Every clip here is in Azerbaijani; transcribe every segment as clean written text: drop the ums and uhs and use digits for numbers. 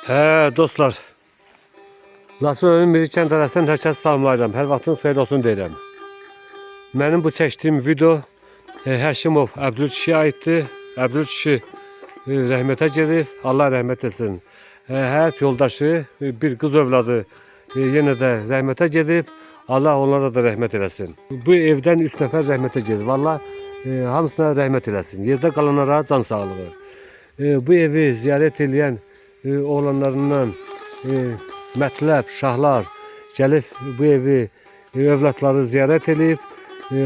Dostlar, Laçın Mirikən tərəfdən hər kəs salamlayıram. Hər vaxtınız xeyir olsun deyirəm. Mənim bu çəkdiyim video Həşimov Əbdül kişiyə aiddir. Əbdül kişi rəhmətə gedib, Allah rəhmət etsin. Həyat yoldaşı, bir qız övladı yenə də rəhmətə gedib, Allah onlara da rəhmət eləsin. Bu evdən 3 nəfər rəhmətə gedib, Allah hamısına rəhmət eləsin. Yerdə qalanlara can sağlığı. Bu evi ziyarət edən oğlanlarından mətləb, şahlar gəlib bu evi övladları ziyarət edib.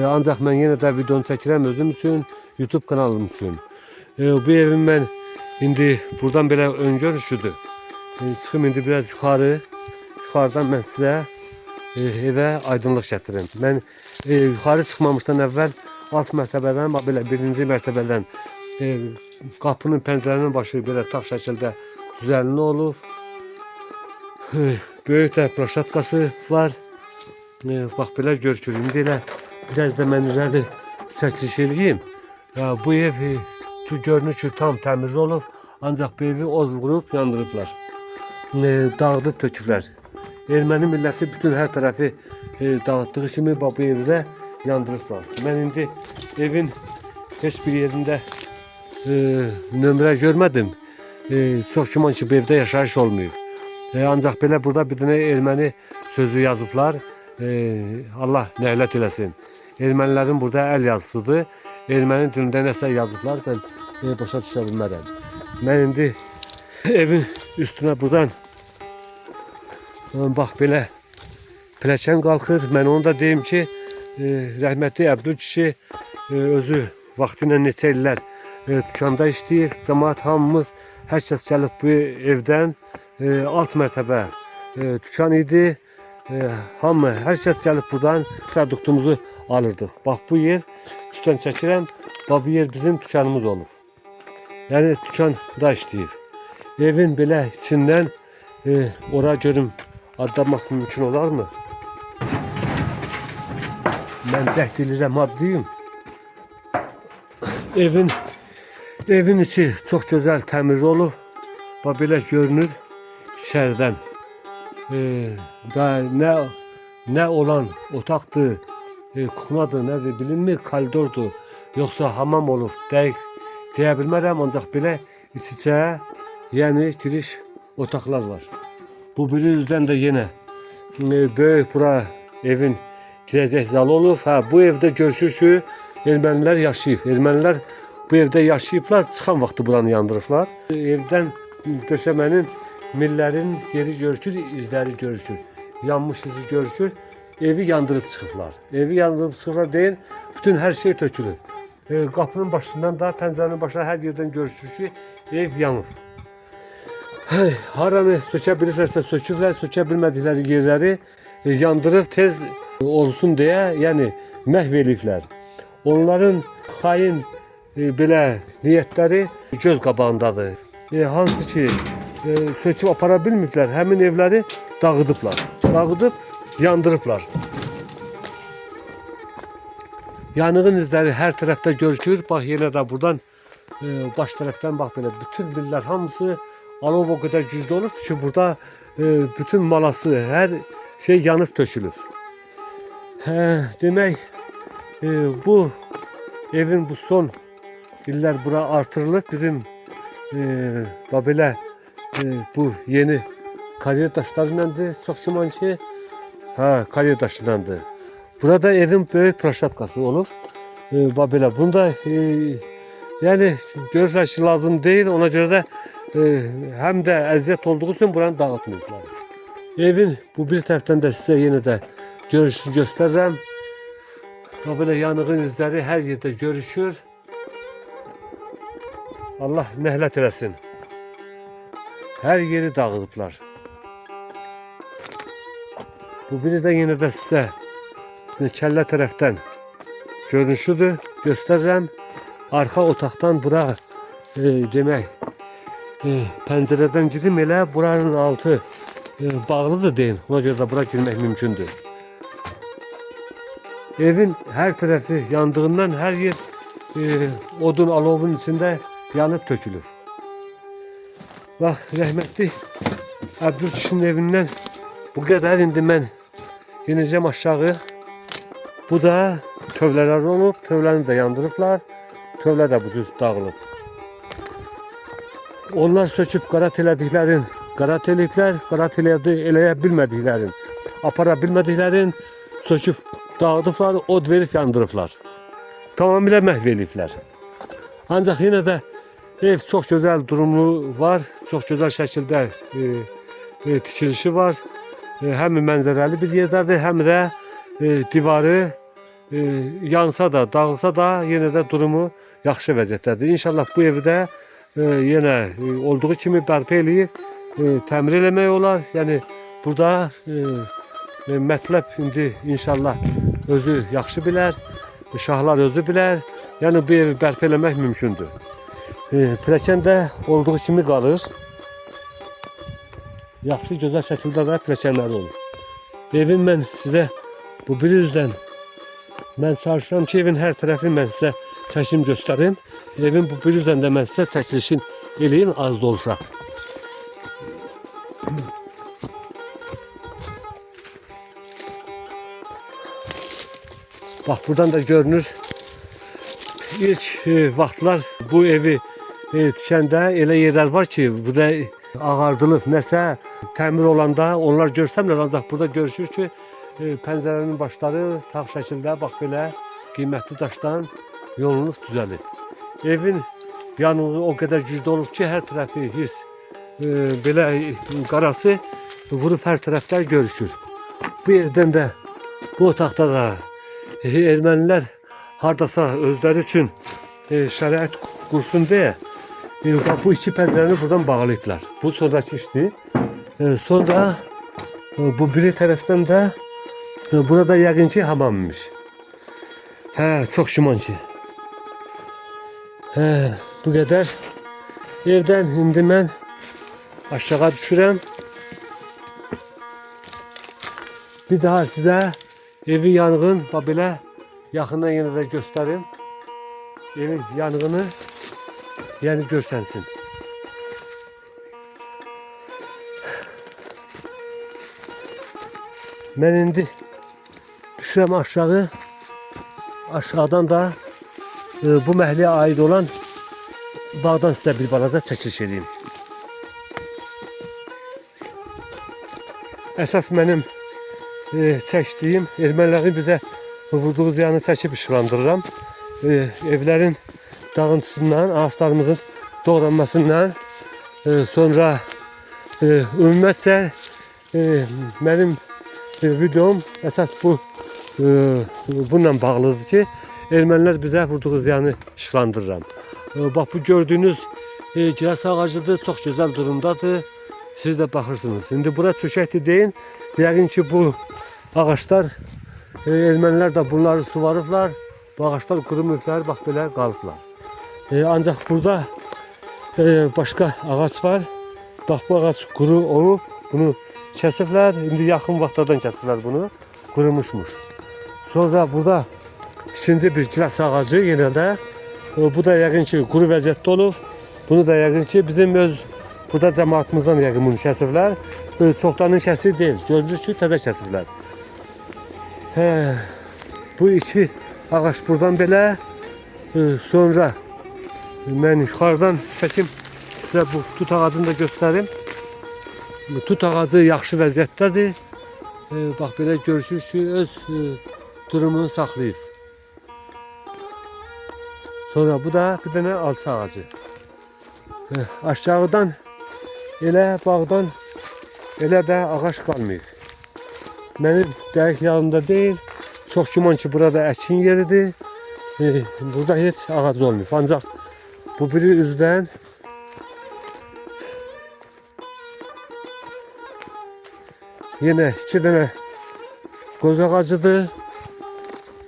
Ancaq mən yenə də videonu çəkirəm özüm üçün, YouTube kanalım üçün. Bu evim mən indi buradan belə ön görüşüdür. Çıxım indi biraz yuxarı. Yuxarıdan mən sizə evə aydınlıq gətirim. Mən yuxarı çıxmamışdan əvvəl alt mərtəbədən, belə birinci mərtəbədən qapının, pəncərənin başı belə tağ şəkildə düzənli olub. Böyük də plaşatkası var. Bax belə görükür. İndi elə biraz da mən irəli çəkiliş eləyim. Bu ev görünür ki tam təmiz olub. Ancaq bu evi od vurub yandırıblar. Dağıdıb töküblər. Erməni milləti bütün hər tərəfi dağıtdığı kimi bu evi də yandırıblar. Mən indi evin heç bir yerində nömrə görmədim. Çox güman ki bu evdə yaşayış olmuyor. Ancaq belə burada bir dənə erməni sözü yazıblar. Allah nəhlət eləsin. Ermənilərin burada əl yazısıdır. Erməni dilində nəsə yazıblar. Ben başa düşə bilmərəm. Mən indi evin üstünə buradan bax belə pləkan qalxır. Mən onu da deyim ki, rəhmətli Əbdül kişi özü vaxtıyla neçə illər dükkanda işləyir. Cəmaət hamımız, hər kəs gəlib bu evdən alt mərtəbə dükkan idi. Hamı, hər kəs gəlib buradan produktumuzu alırdıq. Bax bu yer, dükkan çəkirəm, bax bu yer bizim dükkanımız olub. Yəni dükkanda işləyir. Evin belə içindən ora görüm adlamaq mümkün olarmı? Mən cəhd edirəm adlayım. Evin içi çox gözəl, təmiz olub. Bax belə görünür içəridən. Nə olan otaqdır, kuxnadır, nədir bilinmir, koridordur, yoxsa hamam olub, dəqiq deyə bilmərəm, ancaq belə iç-içə, yəni giriş otaqlar var. Bu biri üzdən də yenə böyük bura evin girəcək zalı olub. Bu evdə görüşür ki, ermənilər yaşayıb. Ermənilər bu evdə yaşayıblar, çıxan vaxtı buranı yandırıblar. Evdən döşəmənin millərin yeri görükür, izləri görükür. Yanmış izi görükür, evi yandırıb çıxıblar. Evi yandırıb çıxıblar deyin, bütün hər şey tökülür. Qapının başından da, pəncənin başına hər yerdən görüşür ki, ev yanıb. Haranı sökə bilirlərsə sökürlər, sökə bilmədikləri yerləri yandırıb tez olsun deyə, yəni məhv ediblər. Onların xain belə niyyətləri göz qabağındadır. Hansı ki söküb apara bilmirlər, həmin evləri dağıdıblar. Dağıdıb yandırıblar. Yanığın izləri hər tərəfdə görükür. Bax yenə də buradan baş tərəfdən bax belə bütün millər hamısı alov o qədər güclü olur ki, burada bütün malası, hər şey yanıb tökülür. Demək bu evin bu son illər bura artırılıb. Bizim belə bu yeni kariyer daşlarındandır. Çox güman ki, kariyer daşlarındandır. Burada evin böyük plaşatkası olub. Belə bunda yəni görürlər ki lazım deyil. Ona görə də həm də əziyyət olduğu üçün buranı dağıtmıyorlar. Evin bu bir tərəfdən də sizə yenə də görüşünü göstərirəm. Belə yanığın izləri hər yerdə görüşür. Allah nəhlət eləsin. Hər yeri dağıdıblar. Bu biri də yenə də sizə kəllə tərəfdən görünüşüdür. Göstərirəm. Arxa otaqdan bura demək pəncərədən girim elə buranın altı bağlıdır deyin. Ona görə də bura girmək mümkündür. Evin hər tərəfi yandığından hər yer odun alovun içində yanıb tökülür. Bax, rəhmətli Əbdül kişinin evindən bu qədər indi mən yenəcəm aşağı. Bu da tövlələr olub, tövləni də yandırıblar. Tövlə də bu cür dağılıb. Onlar söküb qarat elədiklərin qarat eləyiblər, qarat eləyə bilmədiklərin, apara bilmədiklərin söküb dağıdıblar, od verib yandırıblar. Tamamilə məhv eləyiblər. Ancaq yenə də ev çox gözəl durumu var, çox gözəl şəkildə tikilişi var. Həm mənzərəli bir yerdədir, həm də divarı yansa da, dağılsa da yenə də durumu yaxşı vəziyyətdədir. İnşallah bu evi də yenə olduğu kimi bərpa eləyib, təmir eləmək olar. Yəni burada mətləb indi inşallah özü yaxşı bilər, şahlar özü bilər. Yəni bu evi bərpa eləmək mümkündür. Pilləkən də olduğu kimi qalır. Yaxşı, gözəl şəkildə də pilləkənləri olur. Evin mən sizə bu bir üzdən mən çalışıram ki, evin hər tərəfini mən sizə çəkim göstərim. Evin bu bir üzdən də mən sizə çəkilişin eləyim az da olsa. Bax, buradan da görünür. İlk vaxtlar bu evi tikəndə elə yerlər var ki, burada ağardılıb, nəsə təmir olanda onlar görsəmlər, ancaq burada görüşür ki, pəncərənin başları tağ şəkildə, bax belə qiymətli daşdan yolunuz düzəlib. Evin yanığı o qədər güclü olub ki, hər tərəfi hiss belə qarası vurub hər tərəfdən görüşür. Bu yerdən də, bu otaqda da ermənilər hardasa özləri üçün şərait qursun deyə bu iki pəncərəni buradan bağlayıblar. Bu sonraki işdir. Sonra bu biri tərəfdən də burada yəqin ki hamammış. Çox güman ki. Bu qədər. Evdən indi mən aşağı düşürəm. Bir daha sizə evi yanğın belə yaxından yenə də göstərim. Evin yanğını yəni görsənsin. Mən indi düşürəm aşağı. Aşağıdan da bu məhəlləyə aid olan bağdan sizə bir balaca çəkiliş edeyim. Əsas mənim çəkdiyim ermənilərin bizə vurduğu ziyanı çəkib işıqlandırıram. Evlərin dağıntısından, ağaçlarımızın doğranmasından, sonra ümumiyyətcə mənim videom əsas bununla bağlıdır ki, ermənilər bizə vurduğu ziyanı işıqlandırıram. Bax, bu gördüyünüz gilas ağacıdır, çox gözəl durumdadır. Siz də baxırsınız. İndi bura çökəkdir deyin. Yəqin ki, bu ağaçlar, ermənilər də bunları suvarıblar. Bu ağaçlar qurumuşlar, bax belə qalıblar. Ancaq burada başqa ağac var. Bax, bu ağac quru olub, bunu kəsiblər. İndi yaxın vaxtlardan kəsiblər bunu. Qurumuşmuş. Sonra burada ikinci bir gilas ağacı yenə də. Bu da yəqin ki, quru vəziyyətdə olub. Bunu da yəqin ki, bizim öz burada cəmaatımızdan yəqin bunu kəsiblər. Çoxlarının kəsib deyil. Görünür ki, təzə kəsiblər. Bu iki ağac buradan belə. Sonra mən yuxarıdan çəkim sizə bu tut ağacını da göstərim. Tut ağacı yaxşı vəziyyətdədir. Bax, belə görüşür ki, öz durumunu saxlayıb. Sonra bu da bir dənə alça ağacı. Aşağıdan elə bağdan elə də ağac qalmayıb. Mənim dəqiq yanımda deyil. Çox güman ki, burada əkin yeridir. Burada heç ağac olmayıb. Ancaq bu biri üzdən yenə iki dənə qoz ağacıdır.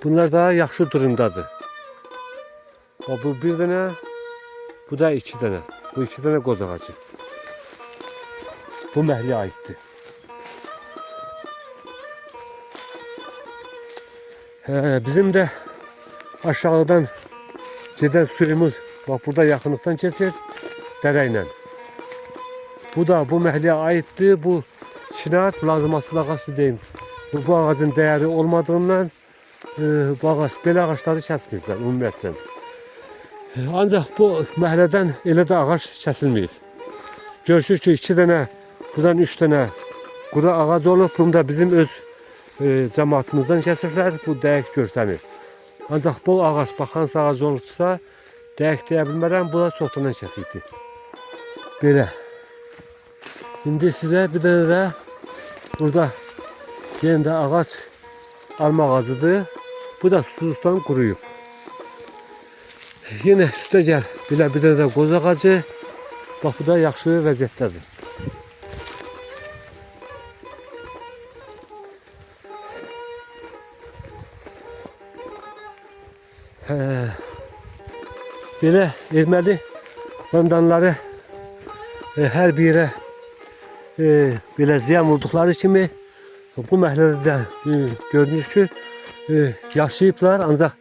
Bunlar da yaxşı durumdadır. Bu bir dənə, bu da iki dənə. Bu iki dənə qoz ağacı. Bu məhəlləyə aiddir. Bizim də aşağıdan gedən suyumuz bax burada yaxınlıqdan keçir dərə ilə. Bu da bu məhəlləyə aiddir. Bu Çinar lazımasız ağaçdır deyim. Bu ağacın değeri olmadığından bu ağaç, belə ağaçları kəsməyiblər ümumiyyətlə. Ancaq bu məhəllədən elə də ağac kəsilməyib. Görüşür ki 2 dənə, buradan 3 dənə quru ağac olub. Bunu da bizim öz cəmaatımızdan kəsiblər. Bu dəqiq görsənir. Ancaq bu ağac baxansa ağac olursa dəqiq deyə bilmərəm. Bu da çoxdan kəsildi. Belə. İndi sizə bir dənə də burada yenə də ağac alma ağacıdır. Bu da susuzluqdan quruyub. Yine üstə gəl, bir dənə də qoz ağacı. Bax, bu da yaxşı vəziyyətdədir. Belə erməni vandanları hər bir yerə belə ziyan vurduqları kimi bu məhəllədə görünür ki yaşayıblar, ancaq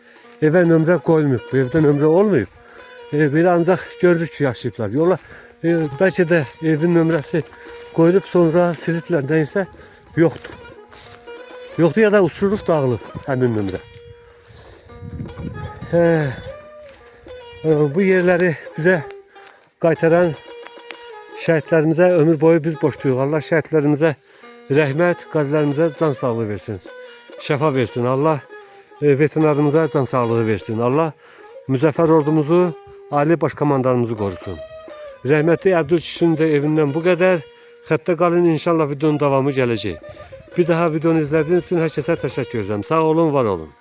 evə nömrə qoyulmayıb. Bu evdə nömrə olmayıb. Belə ancaq görürük ki yaşayıblar. Yola bəlkə də evin nömrəsi qoyulub sonra siliblər, nəysə yoxdur. Yoxdur ya da uçurulub dağılıb həmin nömrə. Bu yerləri bizə qaytaran şəhidlərimizə ömür boyu biz borcluyuq. Allah şəhidlərimizə rəhmət, qazilərimizə can sağlığı versin. Şəfa versin. Allah veteranlarımıza can sağlığı versin. Allah müzəffər ordumuzu, ali başkomandanımızı qorusun. Rəhmətli Əbdül kişinin də evindən bu qədər. Xəttə qalın, inşallah videonun davamı gələcək. Bir daha videonu izlədiyiniz üçün hər kəsə təşəkkür edirəm. Sağ olun, var olun.